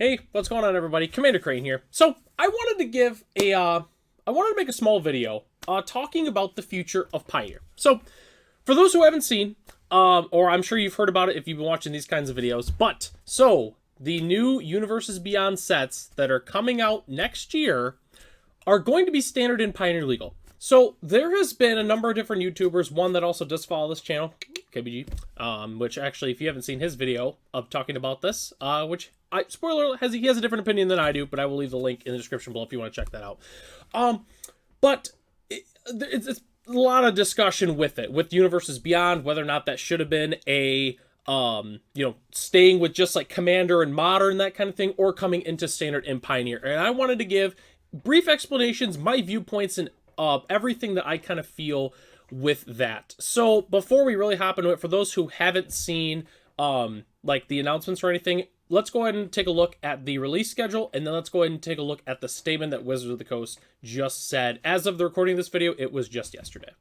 Hey, what's going on, everybody? Commander Crane here. So, I wanted to give I wanted to make a small video talking about the future of Pioneer. So, for those who haven't seen, or I'm sure you've heard about it if you've been watching these kinds of videos, the new Universes Beyond sets that are coming out next year are going to be standard in Pioneer Legal. So there has been a number of different YouTubers, one that also does follow this channel, KBG, which actually, if you haven't seen his video of talking about this, spoiler, he has a different opinion than I do, but I will leave the link in the description below if you want to check that out. But it's a lot of discussion with it, with Universes Beyond, whether or not that should have been a staying with just like Commander and Modern, that kind of thing, or coming into Standard and Pioneer. And I wanted to give brief explanations, my viewpoints, and everything that I kind of feel with that. So before we really hop into it, for those who haven't seen like the announcements or anything, let's go ahead and take a look at the release schedule, and then let's go ahead and take a look at the statement that Wizards of the Coast just said. As of the recording of this video, it was just yesterday.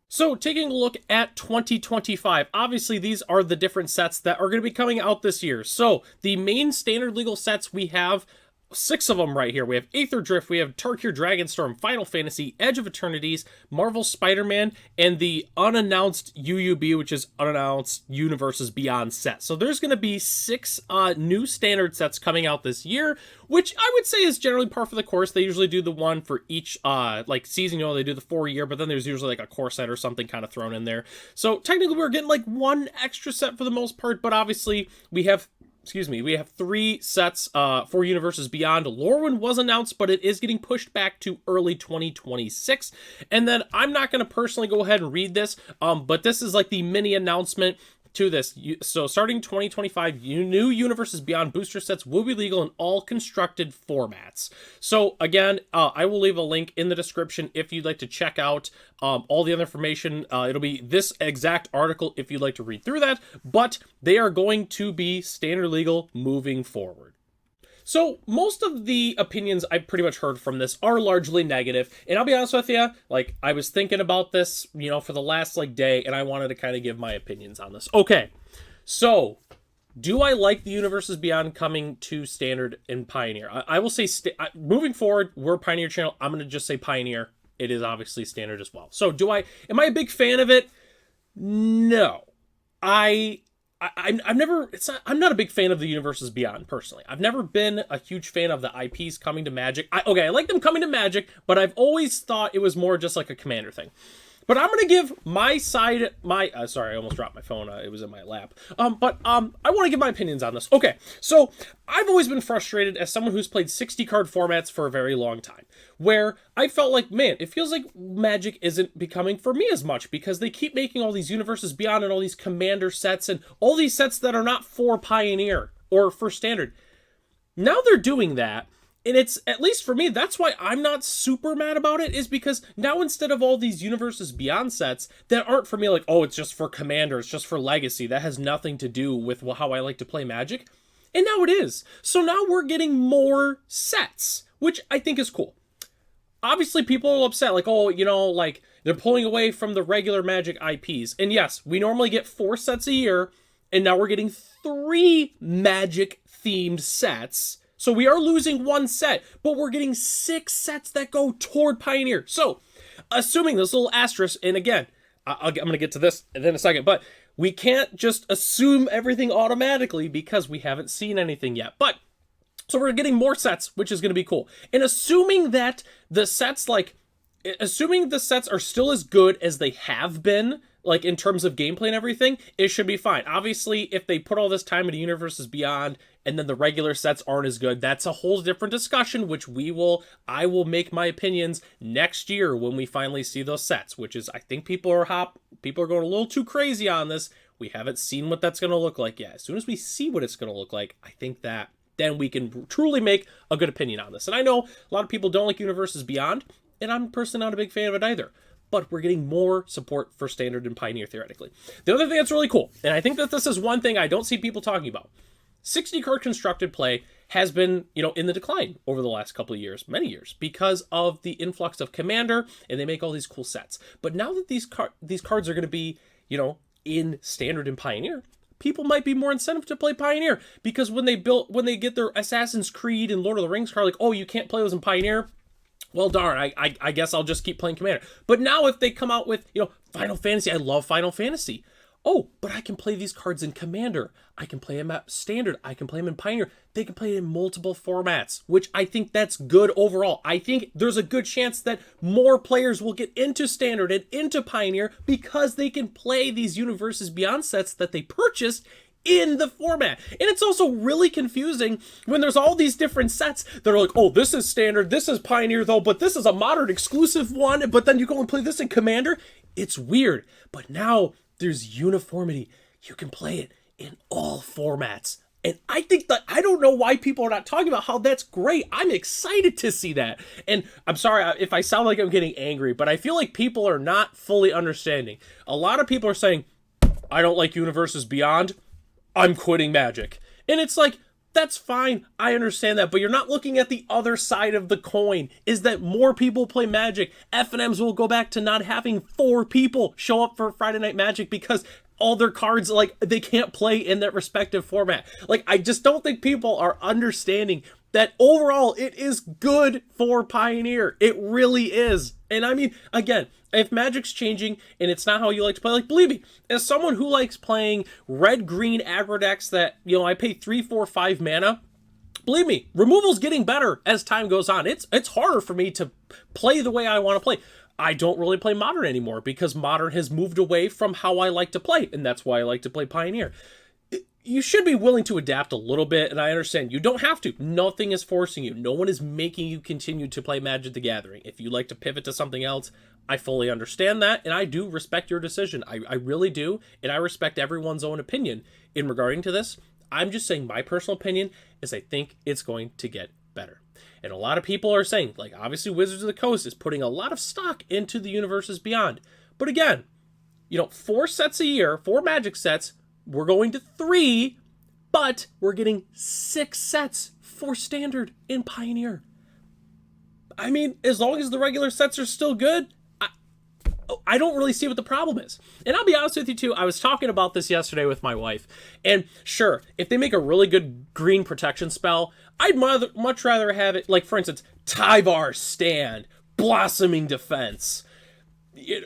So taking a look at 2025, obviously these are the different sets that are going to be coming out this year. So the main standard legal sets, we have 6 of them right here. We have Aether Drift, we have Tarkir Dragonstorm, Final Fantasy, Edge of Eternities, Marvel Spider-Man, and the unannounced UUB, which is Unannounced Universes Beyond set. So there's going to be 6 new standard sets coming out this year, which I would say is generally par for the course. They usually do the one for each like season, they do the 4-year, but then there's usually like a core set or something kind of thrown in there. So technically we're getting like 1 extra set for the most part, but obviously we have 3 sets for Universes Beyond. Lorwyn was announced, but it is getting pushed back to early 2026. And then I'm not going to personally go ahead and read this, but this is like the mini announcement to this. So starting 2025, new Universes Beyond booster sets will be legal in all constructed formats. So again, I will leave a link in the description if you'd like to check out all the other information. It'll be this exact article if you'd like to read through that, but they are going to be standard legal moving forward. So most of the opinions I've pretty much heard from this are largely negative, and I'll be honest with you, like I was thinking about this, for the last day, and I wanted to kind of give my opinions on this. Okay, so do I like the Universes Beyond coming to Standard and Pioneer? I will say, moving forward, we're a Pioneer channel. I'm going to just say Pioneer. It is obviously Standard as well. So am I a big fan of it? No. I'm not a big fan of the Universes Beyond, personally. I've never been a huge fan of the IPs coming to Magic. I like them coming to Magic, but I've always thought it was more just like a Commander thing. But I'm going to give my side, sorry, I almost dropped my phone. It was in my lap. I want to give my opinions on this. Okay, so I've always been frustrated as someone who's played 60 card formats for a very long time, where I felt like, man, it feels like Magic isn't becoming for me as much because they keep making all these Universes Beyond and all these Commander sets and all these sets that are not for Pioneer or for Standard. Now they're doing that. And it's, at least for me, that's why I'm not super mad about it, is because now instead of all these Universes Beyond sets that aren't for me, like, oh, it's just for Commander, it's just for Legacy, that has nothing to do with how I like to play Magic, and now it is. So now we're getting more sets, which I think is cool. Obviously, people are upset, like, oh, like, they're pulling away from the regular Magic IPs. And yes, we normally get 4 sets a year, and now we're getting 3 Magic-themed sets. So we are losing 1 set, but we're getting 6 sets that go toward Pioneer. So, assuming this little asterisk, and again, I'm going to get to this in a second, but we can't just assume everything automatically because we haven't seen anything yet. But, so we're getting more sets, which is going to be cool. And assuming that the sets, are still as good as they have been, like in terms of gameplay and everything, it should be fine. Obviously, if they put all this time into Universes Beyond and then the regular sets aren't as good, that's a whole different discussion, which I will make my opinions next year when we finally see those sets, which is, I think people are going a little too crazy on this. We haven't seen what that's going to look like yet. As soon as we see what it's going to look like, I think that then we can truly make a good opinion on this. And I know a lot of people don't like Universes Beyond, and I'm personally not a big fan of it either. But we're getting more support for Standard and Pioneer, theoretically. The other thing that's really cool, and I think that this is one thing I don't see people talking about, 60-card constructed play has been, in the decline over the last couple of years, many years, because of the influx of Commander, and they make all these cool sets. But now that these cards are going to be, in Standard and Pioneer, people might be more incentive to play Pioneer, because when they get their Assassin's Creed and Lord of the Rings card, like, oh, you can't play those in Pioneer. Well, darn, I guess I'll just keep playing Commander. But now if they come out with, Final Fantasy, I love Final Fantasy. Oh, but I can play these cards in Commander. I can play them at Standard. I can play them in Pioneer. They can play it in multiple formats, which I think that's good overall. I think there's a good chance that more players will get into Standard and into Pioneer because they can play these Universes Beyond sets that they purchased in the format. And it's also really confusing when there's all these different sets that are like, oh, this is Standard, this is Pioneer though, but this is a Modern exclusive one, but then you go and play this in Commander. It's weird. But now there's uniformity. You can play it in all formats. And I think that, I don't know why people are not talking about how that's great. I'm excited to see that. And I'm sorry if I sound like I'm getting angry, but I feel like people are not fully understanding. A lot of people are saying, I don't like Universes Beyond, I'm quitting Magic. And it's like, that's fine, I understand that, but you're not looking at the other side of the coin, is that more people play Magic. FNMs will go back to not having 4 people show up for Friday Night Magic because all their cards, like, they can't play in that respective format. Like, I just don't think people are understanding that overall it is good for Pioneer. It really is. And I mean, again, if Magic's changing and it's not how you like to play, like, believe me, as someone who likes playing red-green aggro decks that, I pay 3, 4, 5 mana, believe me, removal's getting better as time goes on. It's harder for me to play the way I want to play. I don't really play Modern anymore because Modern has moved away from how I like to play, and that's why I like to play Pioneer. You should be willing to adapt a little bit, and I understand you don't have to. Nothing is forcing you. No one is making you continue to play Magic the Gathering. If you like to pivot to something else, I fully understand that, and I do respect your decision. I really do, and I respect everyone's own opinion in regarding to this. I'm just saying my personal opinion is I think it's going to get better. And a lot of people are saying, like, obviously Wizards of the Coast is putting a lot of stock into the Universes Beyond. But again, 4 sets a year, 4 Magic sets, we're going to 3, but we're getting 6 sets for Standard in Pioneer. I mean, as long as the regular sets are still good, I don't really see what the problem is. And I'll be honest with you too, I was talking about this yesterday with my wife, and sure, if they make a really good green protection spell, I'd much rather have it, like, for instance, Tyvar Stand, Blossoming Defense,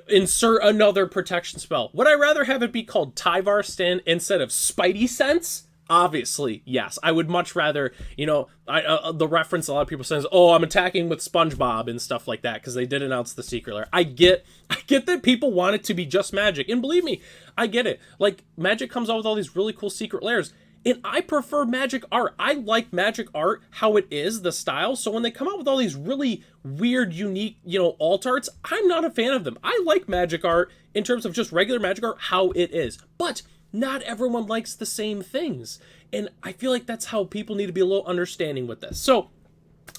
insert another protection spell. Would I rather have it be called Tyvar Stand instead of Spidey Sense? Obviously, yes. I would much rather, the reference a lot of people say is, oh, I'm attacking with SpongeBob and stuff like that, because they did announce the Secret Lair. I get that people want it to be just Magic, and believe me, I get it. Like, Magic comes out with all these really cool Secret Lairs, and I prefer Magic art. I like Magic art, how it is, the style, so when they come out with all these really weird, unique, alt arts, I'm not a fan of them. I like Magic art in terms of just regular Magic art, how it is. But not everyone likes the same things. And I feel like that's how people need to be a little understanding with this. So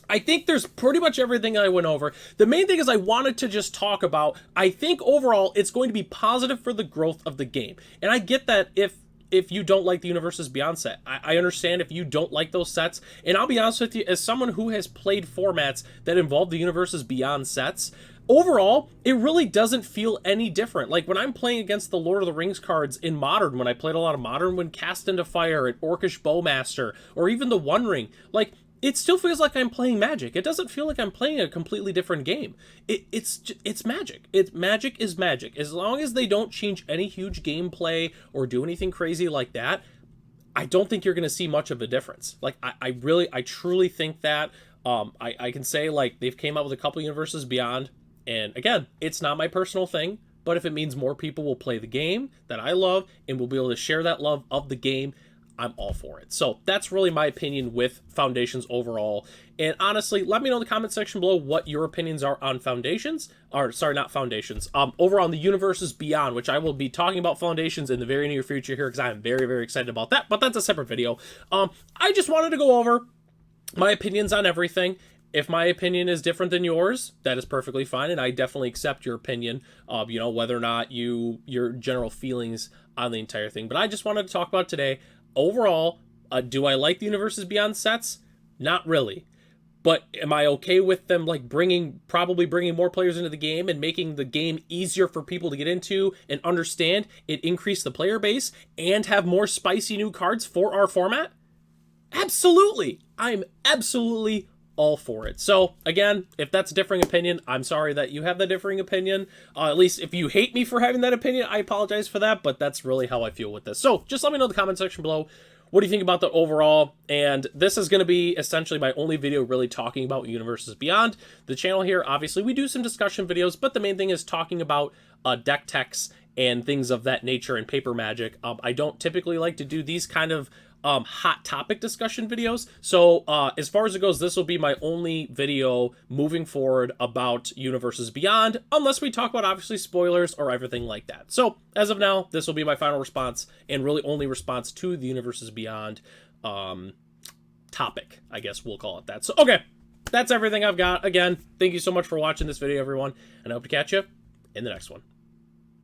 I think there's pretty much everything I went over. The main thing is I wanted to just talk about, I think overall it's going to be positive for the growth of the game. And I get that if you don't like the Universes Beyond set. I understand if you don't like those sets. And I'll be honest with you, as someone who has played formats that involve the Universes Beyond sets, overall, it really doesn't feel any different. Like, when I'm playing against the Lord of the Rings cards in Modern, when I played a lot of Modern, when Cast into Fire and Orcish Bowmaster, or even the One Ring, like, it still feels like I'm playing Magic. It doesn't feel like I'm playing a completely different game. It's Magic. Magic is Magic. As long as they don't change any huge gameplay or do anything crazy like that, I don't think you're going to see much of a difference. Like, I truly think that. I can say, like, they've came out with a couple Universes Beyond, and again, it's not my personal thing, but if it means more people will play the game that I love and will be able to share that love of the game, I'm all for it. So that's really my opinion with Foundations overall. And honestly, let me know in the comment section below what your opinions are on Foundations. Or, sorry, not Foundations. Over on the Universes Beyond, which I will be talking about Foundations in the very near future here, because I am very, very excited about that. But that's a separate video. I just wanted to go over my opinions on everything. If my opinion is different than yours, that is perfectly fine, and I definitely accept your opinion of, whether or not your general feelings on the entire thing. But I just wanted to talk about today. Overall, do I like the Universes Beyond sets? Not really. but am I okay with them like probably bringing more players into the game and making the game easier for people to get into and understand it, increase the player base, and have more spicy new cards for our format? Absolutely. I'm absolutely all for it. So again, if that's a differing opinion, I'm sorry that you have that differing opinion. At least if you hate me for having that opinion, I apologize for that, but that's really how I feel with this. So just let me know in the comment section below. What do you think about the overall? And this is going to be essentially my only video really talking about Universes Beyond. The channel here, obviously, we do some discussion videos, but the main thing is talking about deck techs and things of that nature and paper magic. I don't typically like to do these kind of hot topic discussion videos. So as far as it goes, this will be my only video moving forward about Universes Beyond, unless we talk about obviously spoilers or everything like that. So as of now, this will be my final response and really only response to the Universes Beyond topic, I guess we'll call it that. So, okay, that's everything I've got. Again, thank you so much for watching this video, everyone, and I hope to catch you in the next one.